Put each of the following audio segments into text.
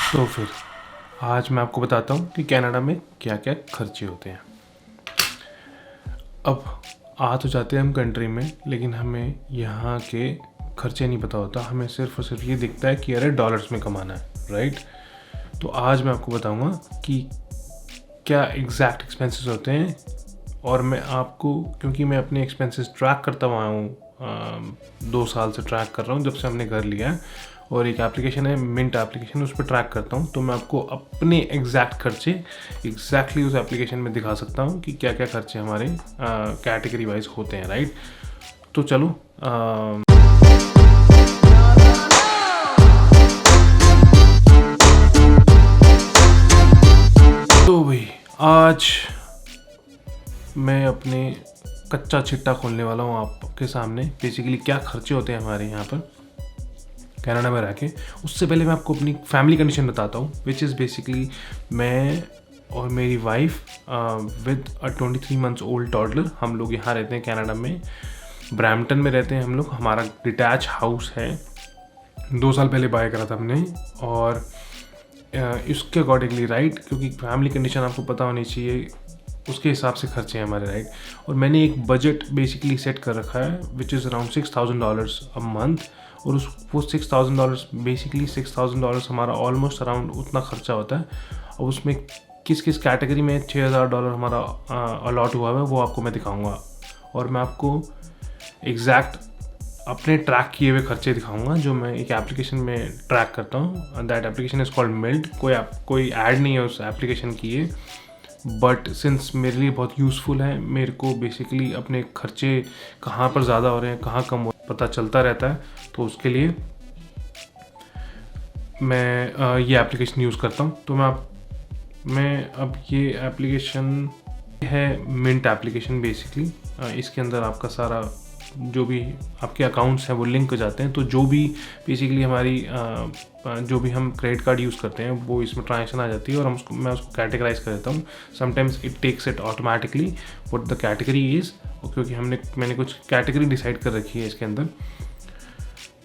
तो फिर आज मैं आपको बताता हूँ कि कनाडा में क्या क्या खर्चे होते हैं। अब आ तो जाते हैं हम कंट्री में, लेकिन हमें यहाँ के खर्चे नहीं पता होता। हमें सिर्फ और सिर्फ ये दिखता है कि अरे डॉलर्स में कमाना है, राइट। तो आज मैं आपको बताऊँगा कि क्या एग्जैक्ट एक्सपेंसेस होते हैं। और मैं आपको, क्योंकि मैं अपने एक्सपेंसेस ट्रैक करता हुआ हूँ, 2 साल से ट्रैक कर रहा हूँ जब से हमने घर लिया है, और एक एप्लीकेशन है मिंट एप्लीकेशन, उस पर ट्रैक करता हूँ। तो मैं आपको अपने एग्जैक्ट खर्चे एग्जैक्टली उस एप्लीकेशन में दिखा सकता हूँ कि क्या क्या खर्चे हमारे कैटेगरी वाइज होते हैं, राइट। तो चलो तो भाई आज मैं अपने कच्चा चिट्टा खोलने वाला हूँ आपके सामने। बेसिकली क्या खर्चे होते हैं हमारे यहाँ पर कनाडा में रह के। उससे पहले मैं आपको अपनी फैमिली कंडीशन बताता हूँ, विच इज़ बेसिकली मैं और मेरी wife with a 23 months old toddler, हम लोग यहाँ रहते हैं कनाडा में, ब्रैम्पटन में रहते हैं हम लोग। हमारा डिटैच हाउस है, 2 साल पहले बाय करा था हमने। और इसके अकॉर्डिंगली, राइट, क्योंकि फैमिली कंडीशन आपको पता होनी चाहिए, उसके हिसाब से खर्चे हैं हमारे, राइट। और मैंने एक बजट बेसिकली सेट कर रखा है which is around $6,000 a month. और वो $6,000 बेसिकली $6,000 हमारा ऑलमोस्ट अराउंड उतना खर्चा होता है। और उसमें किस किस कैटेगरी में $6,000 हमारा अलॉट हुआ है वो आपको मैं दिखाऊंगा। और मैं आपको एग्जैक्ट अपने ट्रैक किए हुए खर्चे दिखाऊंगा जो मैं एक एप्लीकेशन में ट्रैक करता हूँ। That application is called Milt. कोई ऐड नहीं है उस एप्लीकेशन की ये, बट सिंस मेरे लिए बहुत यूज़फुल है, मेरे को बेसिकली अपने खर्चे कहाँ पर ज़्यादा हो रहे हैं कहाँ कम हो पता चलता रहता है, तो उसके लिए मैं ये एप्लीकेशन यूज़ करता हूँ। तो मैं अब ये एप्लीकेशन है मिंट एप्लीकेशन बेसिकली। इसके अंदर आपका सारा जो भी आपके अकाउंट्स हैं वो लिंक हो जाते हैं। तो जो भी बेसिकली हमारी जो भी हम क्रेडिट कार्ड यूज़ करते हैं वो इसमें ट्रांजेक्शन आ जाती है, और मैं उसको कैटेगराइज कर देता हूँ। Sometimes it takes it automatically what the category is, क्योंकि मैंने कुछ कैटेगरी डिसाइड कर रखी है इसके अंदर।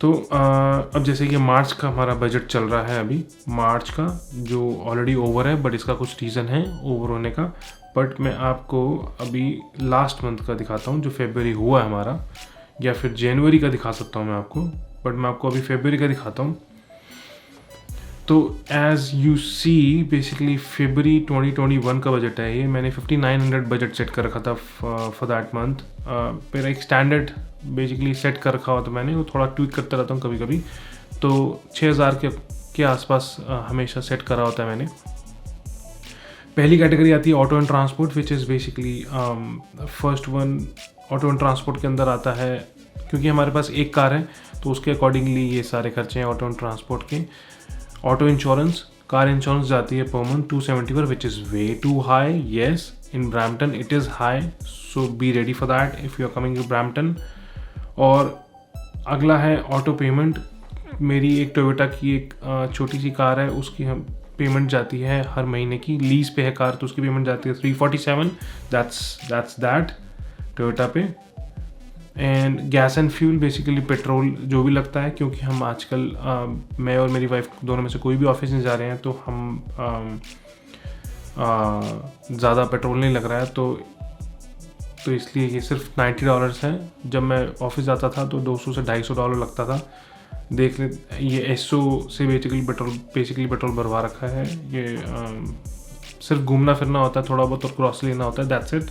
तो अब जैसे कि मार्च का हमारा बजट चल रहा है अभी, मार्च का जो ऑलरेडी ओवर है, बट इसका कुछ रीज़न है ओवर होने का। बट मैं आपको अभी लास्ट मंथ का दिखाता हूँ जो फरवरी हुआ है हमारा, या फिर जनवरी का दिखा सकता हूँ मैं आपको, बट मैं आपको अभी फरवरी का दिखाता हूँ। तो एज यू सी बेसिकली फरवरी 2021 का बजट है ये। मैंने 5900 बजट सेट कर रखा था फॉर दैट मंथ। मेरा एक स्टैंडर्ड बेसिकली सेट कर रखा हुआ था मैंने, वो थोड़ा ट्वीक करता रहता हूँ कभी कभी। तो 6000 के आसपास हमेशा सेट करा होता है मैंने। पहली कैटेगरी आती है auto and transport, which is basically first one. Auto and transport के अंदर आता है, क्योंकि हमारे पास एक कार है तो उसके अकॉर्डिंगली ये सारे खर्चे हैं ऑटो एंड ट्रांसपोर्ट के। ऑटो इंश्योरेंस, कार इंश्योरेंस जाती है पर मंथ 270 पर, which is way too high. Yes, in Brampton it is high, so be ready for that if you are coming to Brampton. और अगला है auto payment. मेरी एक Toyota की एक छोटी सी कार है, उसकी हम पेमेंट जाती है हर महीने की, लीज पे है कार तो उसकी पेमेंट जाती है 347। दैट्स दैट टोयोटा पे। And gas and fuel, basically petrol जो भी लगता है, क्योंकि हम आजकल मैं और मेरी वाइफ दोनों में से कोई भी ऑफिस नहीं जा रहे हैं, तो हम ज़्यादा पेट्रोल नहीं लग रहा है, तो इसलिए ये सिर्फ $90 है। जब मैं ऑफिस जाता था तो $200 से $250 लगता था। देख ले, ये एसओ से बेसिकली पेट्रोल भरवा रखा है। ये सिर्फ घूमना फिरना होता है थोड़ा बहुत और क्रॉस लेना होता है, दैट्स इट।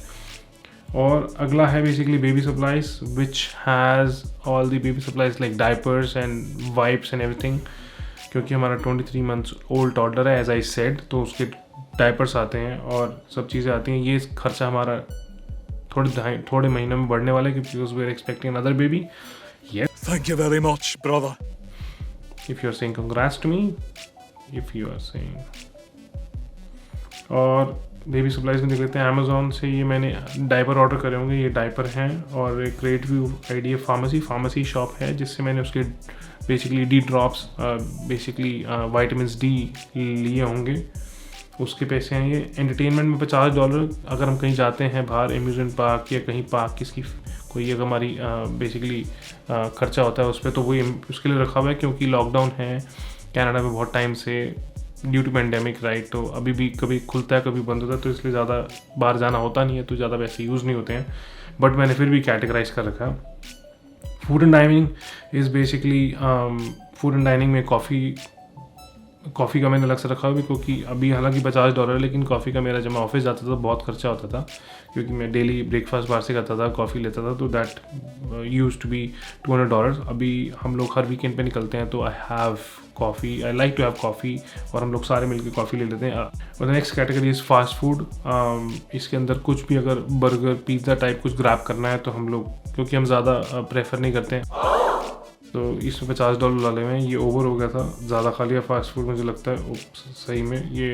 और अगला है basically baby supplies, which has all the baby supplies like diapers and wipes and everything. क्योंकि हमारा 23 मंथ्स ओल्ड टॉडलर है एज आई सेड, तो उसके डायपर्स आते हैं और सब चीज़ें आती हैं। ये खर्चा हमारा थोड़े महीनों में बढ़ने वाला है, क्योंकि we are expecting another baby. Yes. Thank you very much, brother. If you're saying congrats to me, if you are saying। और बेबी सप्लाईज में देख लेते हैं। अमेजोन से ये मैंने डायपर ऑर्डर करे होंगे, ये डायपर हैं। और एक great view idea pharmacy shop है, जिससे मैंने उसके basically D drops basically vitamin D लिए होंगे, उसके पैसे हैं ये। एंटरटेनमेंट में $50 अगर हम कहीं जाते हैं बाहर, एम्यूजमेंट पार्क या कहीं पार्क किसकी कोई अगर हमारी बेसिकली खर्चा होता है उस पर, तो वो उसके लिए रखा हुआ है, क्योंकि लॉकडाउन है कनाडा में बहुत टाइम से। ड्यू टू पेंडेमिक राइट, तो अभी भी कभी खुलता है कभी बंद होता है, तो इसलिए ज़्यादा बाहर जाना होता नहीं है, तो ज़्यादा वैसे यूज़ नहीं होते हैं, बट मैंने फिर भी कैटेगराइज कर रखा है। Food and dining is basically food and dining में कॉफ़ी का मैंने अलग से रखा हुआ, क्योंकि अभी हालांकि $50 है, लेकिन कॉफ़ी का मेरा जब मैं ऑफिस जाता था तो बहुत खर्चा होता था, क्योंकि मैं डेली ब्रेकफास्ट बाहर से करता था, कॉफ़ी लेता था, तो दैट यूज्ड टू बी $200। अभी हम लोग हर वीकेंड पे निकलते हैं, तो I like to have coffee, और हम लोग सारे मिलकर कॉफ़ी ले लेते हैं। और next category is fast food. इसके अंदर कुछ भी अगर बर्गर पिज़्ज़ा टाइप कुछ ग्रैब करना है तो हम लोग, क्योंकि हम ज़्यादा प्रेफर नहीं करते हैं, तो इसमें $50 डाले हुए हैं। ये ओवर हो गया था, ज़्यादा खा लिया फास्ट फूड मुझे लगता है सही में। ये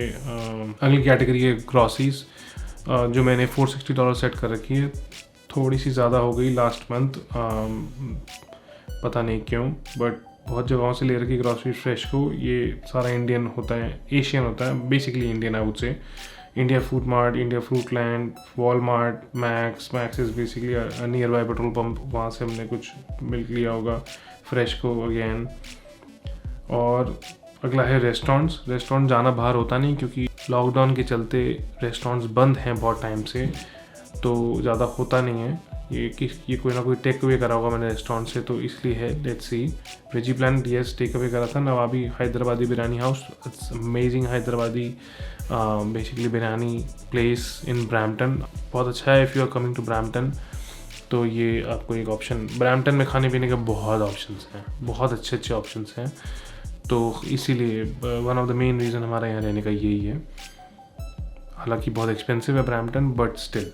अगली कैटेगरी है ग्रॉसरीज, जो मैंने $460 सेट कर रखी है, थोड़ी सी ज़्यादा हो गई लास्ट मंथ, पता नहीं क्यों, बट बहुत जगहों से ले रखी ग्रॉसरी फ्रेश को। ये सारा इंडियन होता है, एशियन होता है, basically Indian I would say. India food mart, India fruit land, Walmart, max is basically near by petrol pump, वहाँ से हमने कुछ मिल्क लिया होगा, फ्रेश को अगेन। और अगला है रेस्टोरेंट जाना बाहर होता नहीं, क्योंकि लॉकडाउन के चलते रेस्टोरेंट्स बंद हैं बहुत टाइम से, तो ज़्यादा होता नहीं है। ये कोई ना कोई टेक अवे करा होगा मैंने रेस्टोरेंट से, तो इसलिए है। Let's see. Veggie plan yes take away करा था Nawabi Hyderabadi biryani house, it's amazing Hyderabadi basically biryani place in Brampton, बहुत अच्छा है। If you are coming to Brampton, तो ये आपको एक ऑप्शन, ब्रैम्पटन में खाने पीने के बहुत ऑप्शंस हैं, बहुत अच्छे ऑप्शंस हैं, तो इसीलिए one of the main reason हमारा यहाँ रहने का यही है। हालांकि बहुत एक्सपेंसिव है ब्रैम्पटन, बट स्टिल।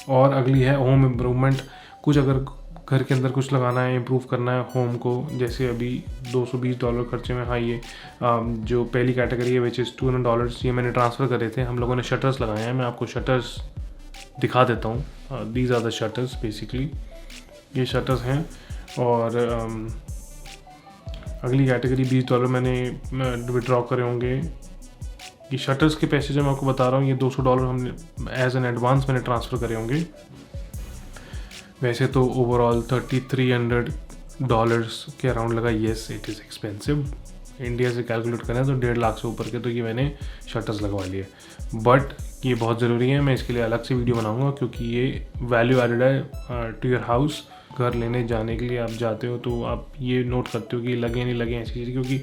और अगली है होम इम्प्रूवमेंट। कुछ अगर घर के अंदर कुछ लगाना है, इम्प्रूव करना है होम को, जैसे अभी $220 खर्चे में। हाँ, ये जो पहली कैटेगरी है विच इज़ $200, ये मैंने ट्रांसफ़र करे थे। हम लोगों ने शटर्स लगाए हैं, मैं आपको शटर्स दिखा देता हूँ। These are the shutters basically, ये शटर्स हैं। और अगली कैटेगरी $20 मैंने विड्रॉ करे होंगे। ये शटर्स के पैसे जो मैं आपको बता रहा हूँ, ये $200 हमने एज एन एडवांस मैंने ट्रांसफ़र करे होंगे। वैसे तो ओवरऑल $3,300 के अराउंड लगा। Yes, it is expensive. India से कैलकुलेट करें तो 1.5 लाख से ऊपर के, तो ये मैंने शटर्स लगवा लिए, बट ये बहुत ज़रूरी है। मैं इसके लिए अलग से वीडियो बनाऊंगा, क्योंकि ये वैल्यू एडेड है टू योर हाउस। घर लेने जाने के लिए आप जाते हो तो आप ये नोट करते हो कि लगे नहीं लगे ऐसी चीज़, क्योंकि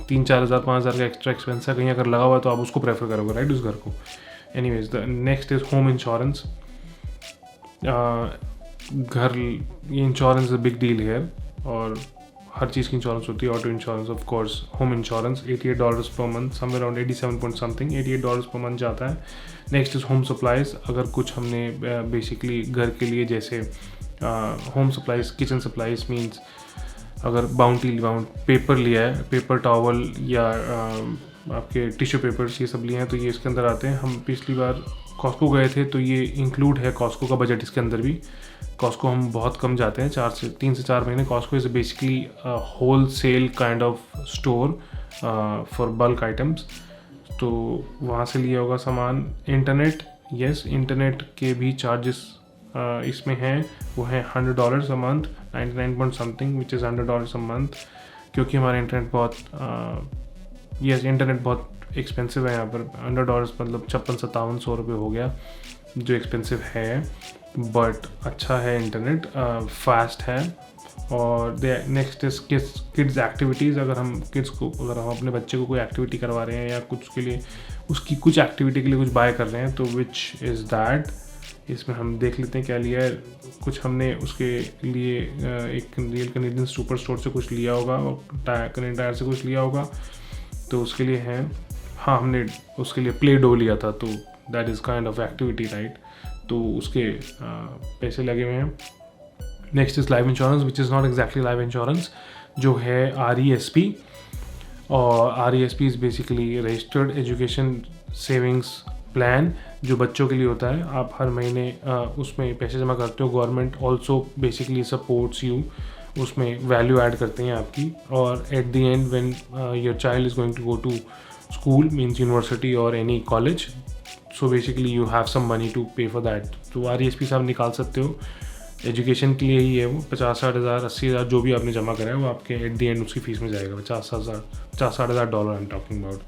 3-4 हज़ार 5 हज़ार का एक्स्ट्रा एक्सपेंस है, कहीं अगर लगा हुआ है तो आप उसको प्रेफर करोगे राइट, उस घर को। Anyways, the next is home insurance. घर, ये insurance is a big deal है, और हर चीज़ की इंश्योरेंस होती है। Auto insurance, of course, home insurance $88 per month, somewhere around 87 point something, $88 per month जाता है। Next is home supplies. अगर कुछ हमने बेसिकली घर के लिए, जैसे home supplies, kitchen supplies means अगर बाउंटी पेपर लिया है, पेपर टॉवल या आपके टिश्यू पेपर्स, ये सब लिए हैं, तो ये इसके अंदर आते हैं। हम पिछली बार कॉस्को गए थे, तो ये इंक्लूड है कॉस्को का बजट इसके अंदर भी। कॉस्को हम बहुत कम जाते हैं, 3 से 4 महीने। Costco is basically wholesale kind of store for bulk items, तो वहाँ से लिया होगा सामान। इंटरनेट, यस, इंटरनेट के भी चार्जेस इसमें हैं, वो है $100 a month, 99 point something which is $100 a month, क्योंकि हमारा इंटरनेट बहुत इंटरनेट बहुत एक्सपेंसिव है यहाँ पर। $100 मतलब 56-57 रुपये हो गया, जो एक्सपेंसिव है, बट अच्छा है इंटरनेट, फास्ट है। और नेक्स्ट इज किड्स एक्टिविटीज़। अगर हम अपने बच्चे को कोई एक्टिविटी करवा रहे हैं, या कुछ के लिए, उसकी कुछ एक्टिविटी के लिए कुछ बाय कर रहे हैं, तो विच इज़ दैट। इसमें हम देख लेते हैं क्या लिया है। कुछ हमने उसके लिए एक रियल कनेडियन सुपर स्टोर से कुछ लिया होगा, और कनेडियन टायर से कुछ लिया होगा, तो उसके लिए है। हाँ, हमने उसके लिए प्ले डो लिया था, तो that is kind of activity right, तो उसके पैसे लगे हुए हैं। Next is life insurance which is not exactly life insurance, जो है RESP। और RESP is basically registered education savings plan, जो बच्चों के लिए होता है। आप हर महीने उसमें पैसे जमा करते हो। Government also basically supports you, उसमें वैल्यू ऐड करते हैं आपकी। और at the end when your child is going to go to school, means university और any college, so basically you have some money to pay for that. तो RESP से आप निकाल सकते हो। एजुकेशन के लिए ही है वो। 50-60 हज़ार 80 हज़ार जो भी आपने जमा करा है वो आपके एट दी एंड उसकी फ़ीस में जाएगा। 50-60 हज़ार dollar I am talking about.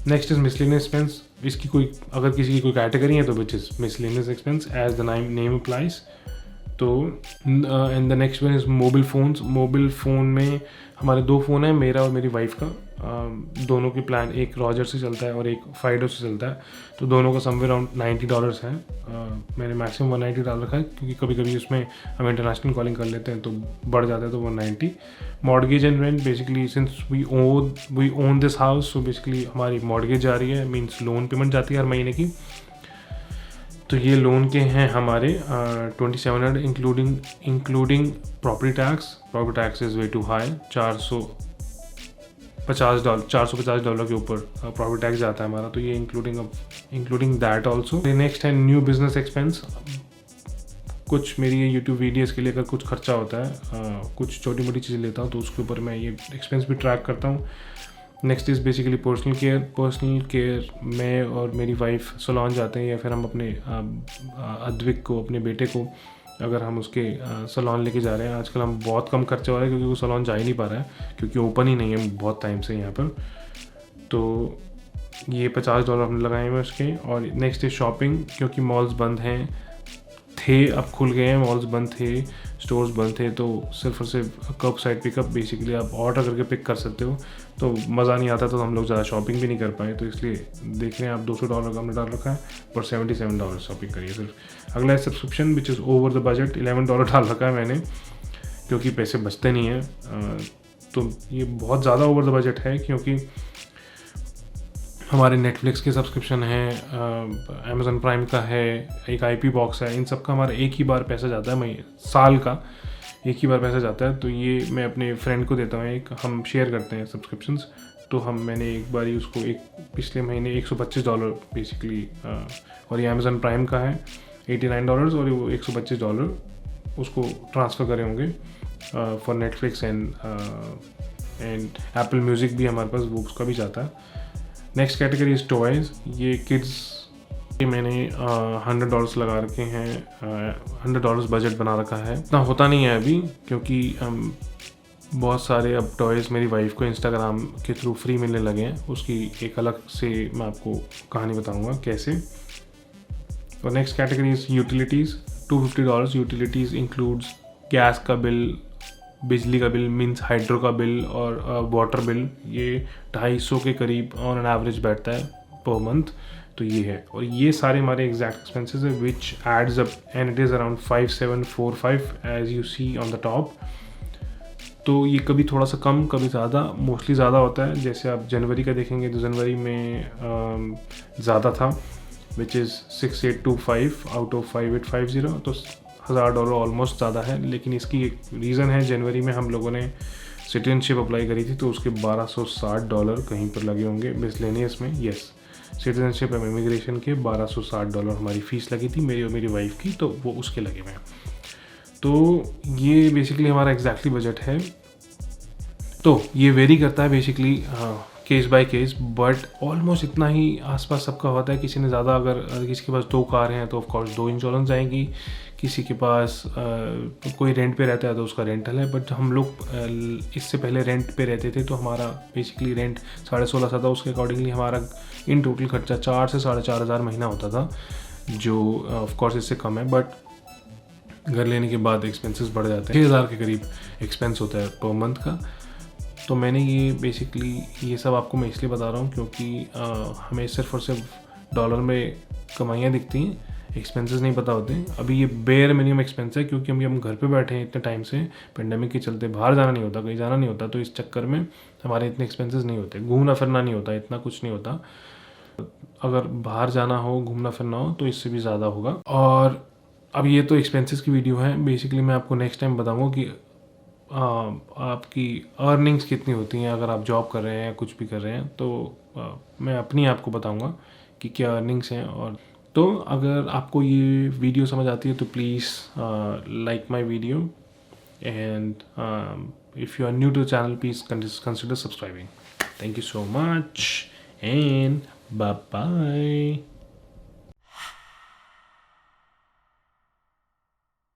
Next is miscellaneous expense. इसकी कोई अगर किसी की कोई कैटेगरी है तो which is miscellaneous expense as the name applies. तो and the next one is mobile phones. Mobile phone में हमारे 2 फ़ोन हैं, मेरा और मेरी वाइफ का। दोनों के प्लान, एक रॉजर से चलता है और एक फाइडो से चलता है, तो दोनों का समवेयर अराउंड $90 है। मैंने मैक्सिमम 190 डाल रखा है क्योंकि कभी कभी उसमें हम इंटरनेशनल कॉलिंग कर लेते हैं तो बढ़ जाता है, तो 190। Mortgage and rent, basically since we own this house, so basically हमारी मॉर्गेज जा रही है, मीन्स लोन पेमेंट जाती है हर महीने की। तो ये लोन के हैं हमारे 2700 including property tax. Property tax is way too high. $450 के ऊपर प्रॉपर्टी टैक्स जाता है हमारा, तो ये इंक्लूडिंग दैट ऑल्सो। नेक्स्ट है न्यू बिजनेस एक्सपेंस। कुछ मेरी ये यूट्यूब वीडियोस के लिए अगर कुछ खर्चा होता है, कुछ छोटी मोटी चीज़ें लेता हूँ तो उसके ऊपर मैं ये एक्सपेंस भी ट्रैक करता हूँ। Next is basically personal care. मैं और मेरी वाइफ सलोन जाते हैं, या फिर हम अपने अद्विक को, अपने बेटे को, अगर हम उसके सलोन लेके जा रहे हैं। आजकल हम बहुत कम खर्चा हो रहा है क्योंकि वो सलोन जा ही नहीं पा रहा है क्योंकि ओपन ही नहीं है बहुत टाइम से यहाँ पर। तो ये $50 हमने लगाए हुए उसके। और नेक्स्ट इज़ शॉपिंग, क्योंकि मॉल्स बंद थे, अब खुल गए हैं, मॉल्स बंद थे, स्टोर्स बंद थे, तो सिर्फ और सिर्फ कर्ब साइड पिकअप, बेसिकली आप ऑर्डर करके पिक कर सकते हो, तो मज़ा नहीं आता, तो हम लोग ज़्यादा शॉपिंग भी नहीं कर पाए। तो इसलिए देख रहे हैं आप $200 का हमने डाल रखा है, पर $77 शॉपिंग करिए सिर्फ। अगला है subscription which is over the budget. $11 डाल रखा है मैंने क्योंकि पैसे बचते नहीं हैं। तो ये बहुत ज़्यादा ओवर द बजट है क्योंकि हमारे नेटफ्लिक्स के सब्सक्रिप्शन है, अमेज़न प्राइम का है, एक IP बॉक्स है, इन सब का हमारा एक ही बार पैसा जाता है, साल का एक ही बार पैसा जाता है। तो ये मैं अपने फ्रेंड को देता हूँ, एक हम शेयर करते हैं सब्सक्रिप्शंस। तो मैंने एक बार ही उसको पिछले महीने $125 बेसिकली, और ये अमेज़न प्राइम का है $89 और वो $125 उसको ट्रांसफ़र करे होंगे for Netflix and Apple music भी हमारे पास वो उसका भी जाता है। Next category is toys. ये किड्स के मैंने $100 लगा रखे हैं, $100 बजट बना रखा है। इतना होता नहीं है अभी क्योंकि बहुत सारे अब टॉयज़ मेरी वाइफ को इंस्टाग्राम के थ्रू फ्री मिलने लगे हैं। उसकी एक अलग से मैं आपको कहानी बताऊंगा कैसे। तो next category is utilities. $250 utilities includes gas का बिल, बिजली का बिल, मीन्स हाइड्रो का बिल और वाटर बिल। ये 250 के करीब ऑन एन एवरेज बैठता है पर मंथ। तो ये है, और ये सारे हमारे एग्जैक्ट एक्सपेंसेस है which adds up and it is around 5745 as you see on the top. तो ये कभी थोड़ा सा कम, कभी ज़्यादा, मोस्टली ज़्यादा होता है। जैसे आप जनवरी का देखेंगे तो जनवरी में ज़्यादा था विच इज़ 6825 आउट ऑफ 5850, तो $1000 ऑलमोस्ट ज़्यादा है। लेकिन इसकी एक रीज़न है, जनवरी में हम लोगों ने सिटीजनशिप अप्लाई करी थी तो उसके $1260 कहीं पर लगे होंगे मिसलेनियस में। यस, सिटीजनशिप एंड इमिग्रेशन के $1260 हमारी फ़ीस लगी थी, मेरी और मेरी वाइफ की, तो वो उसके लगे हुए हैं। तो ये बेसिकली हमारा एग्जैक्टली बजट है। तो ये वेरी करता है basically case by case, but almost इतना ही आसपास सबका होता है। किसी ने ज़्यादा, अगर किसी के पास 2 कार हैं तो ऑफकोर्स 2 इंश्योरेंस आएंगी, किसी के पास कोई रेंट पे रहता है तो उसका रेंटल है। बट हम लोग इससे पहले रेंट पे रहते थे तो हमारा बेसिकली रेंट 16,500 था, उसके अकॉर्डिंगली हमारा इन टोटल खर्चा 4 से 4,500 महीना होता था, जो ऑफकोर्स इससे कम है। बट घर लेने के बाद एक्सपेंसेस बढ़ जाते हैं, 6,000 के करीब एक्सपेंस होता है पर मंथ का। तो मैंने ये बेसिकली ये सब आपको मैं इसलिए बता रहा हूँ क्योंकि हमें सिर्फ और सिर्फ डॉलर में कमाइयाँ दिखती हैं, एक्सपेंसेस नहीं पता होते। अभी ये बेयर मिनिमम एक्सपेंस है क्योंकि अभी हम घर पे बैठे हैं इतने टाइम से, पेंडेमिक के चलते बाहर जाना नहीं होता, कहीं जाना नहीं होता, तो इस चक्कर में हमारे इतने एक्सपेंसेस नहीं होते, घूमना फिरना नहीं होता, इतना कुछ नहीं होता। अगर बाहर जाना हो, घूमना फिरना हो तो इससे भी ज़्यादा होगा। और अब ये तो एक्सपेंसेस की वीडियो है, बेसिकली मैं आपको नेक्स्ट टाइम बताऊँगा कि आपकी अर्निंग्स कितनी होती हैं अगर आप जॉब कर रहे हैं या कुछ भी कर रहे हैं। तो मैं अपनी आपको बताऊंगा कि क्या अर्निंग्स हैं। और तो अगर आपको ये वीडियो समझ आती है तो please like my video, and if you are new to the channel please consider subscribing. Thank you so much and bye bye.